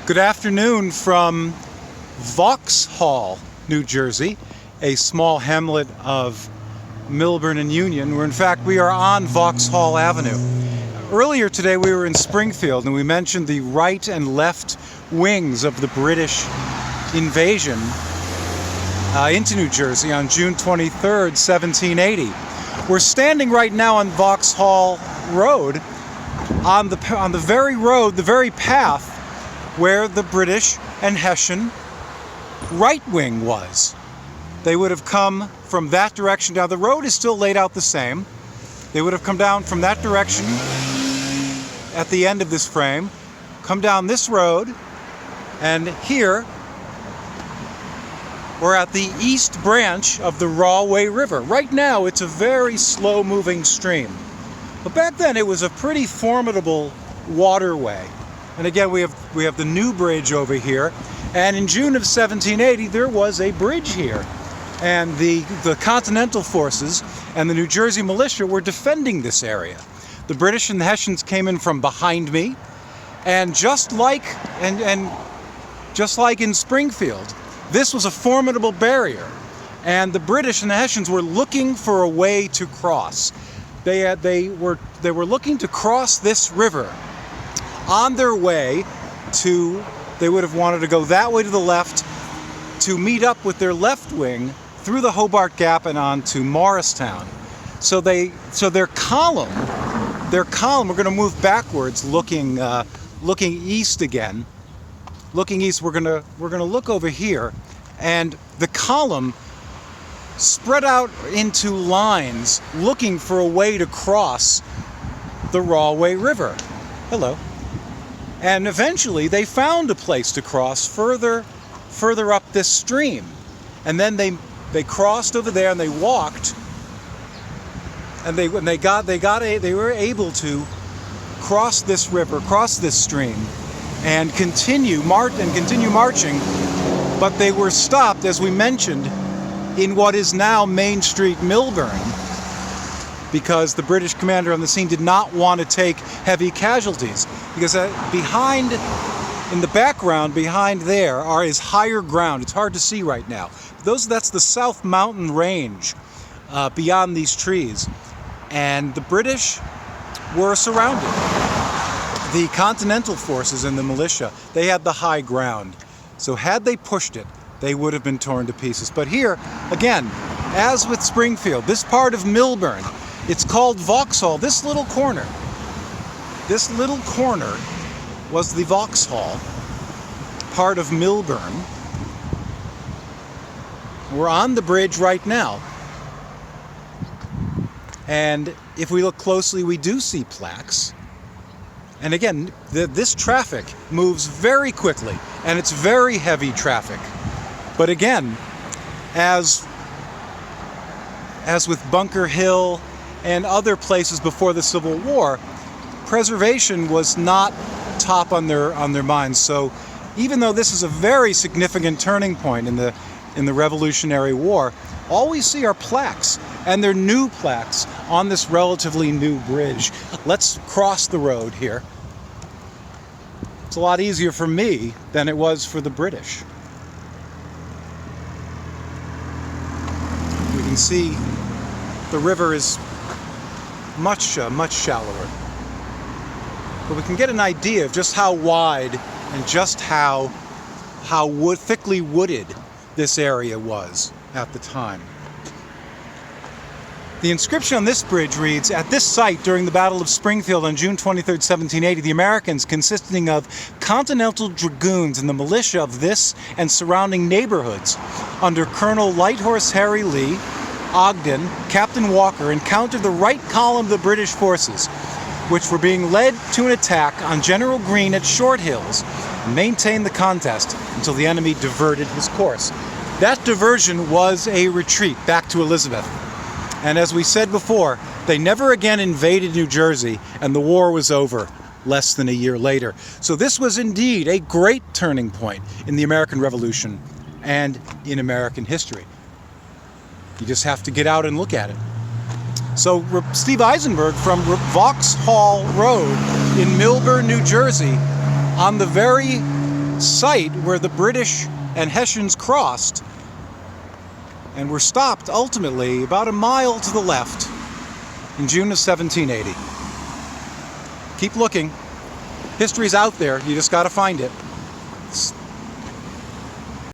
Good afternoon from Vauxhall, New Jersey, a small hamlet of Millburn and Union, where in fact we are on Vauxhall Avenue. Earlier today we were in Springfield and we mentioned the right and left wings of the British invasion into New Jersey on June 23rd, 1780. We're standing right now on Vauxhall Road, on the very road, the very path where the British and Hessian right wing was. They would have come from that direction. Now the road is still laid out the same. They would have come down from that direction at the end of this frame, come down this road, and here we're at the east branch of the Rahway River. Right now it's a very slow moving stream, but back then it was a pretty formidable waterway. And again, we have the new bridge over here. And in June of 1780, there was a bridge here. And the Continental forces and the New Jersey militia were defending this area. The British and the Hessians came in from behind me. And just like in Springfield, this was a formidable barrier. And the British and the Hessians were looking for a way to cross. They were looking to cross this river. On their way they would have wanted to go that way to the left to meet up with their left wing through the Hobart Gap and on to Morristown. So their column, we're going to move backwards, looking east again. Looking east, we're going to look over here, and the column spread out into lines, looking for a way to cross the Rahway River. Hello. And eventually they found a place to cross further up this stream. And then they crossed over there and they walked, and they were able to cross this river, cross this stream, and continue marching. But they were stopped, as we mentioned, in what is now Main Street, Millburn, because the British commander on the scene did not want to take heavy casualties. Because in the background behind there is higher ground. It's hard to see right now. That's the South Mountain Range beyond these trees. And the British were surrounded. The Continental forces and the militia, they had the high ground. So had they pushed it, they would have been torn to pieces. But here, again, as with Springfield, this part of Millburn, it's called Vauxhall. This little corner was the Vauxhall part of Millburn. We're on the bridge right now. And if we look closely, we do see plaques. And again, this traffic moves very quickly, and it's very heavy traffic. But again, as with Bunker Hill and other places before the Civil War, preservation was not top on their minds. So even though this is a very significant turning point in the Revolutionary War, all we see are plaques, and they're new plaques on this relatively new bridge. Let's cross the road here. It's a lot easier for me than it was for the British. We can see the river is much shallower. But we can get an idea of just how wide and just how thickly wooded this area was at the time. The inscription on this bridge reads, "At this site during the Battle of Springfield on June 23rd, 1780, the Americans, consisting of Continental Dragoons and the militia of this and surrounding neighborhoods, under Colonel Light Horse Harry Lee, Ogden, Captain Walker, encountered the right column of the British forces, which were being led to an attack on General Greene at Short Hills, and maintained the contest until the enemy diverted his course." That diversion was a retreat back to Elizabeth. And as we said before, they never again invaded New Jersey, and the war was over less than a year later. So this was indeed a great turning point in the American Revolution and in American history. You just have to get out and look at it. So Steve Eisenberg from Vauxhall Road in Millburn, New Jersey, on the very site where the British and Hessians crossed and were stopped ultimately about a mile to the left in June of 1780. Keep looking. History's out there. You just got to find it.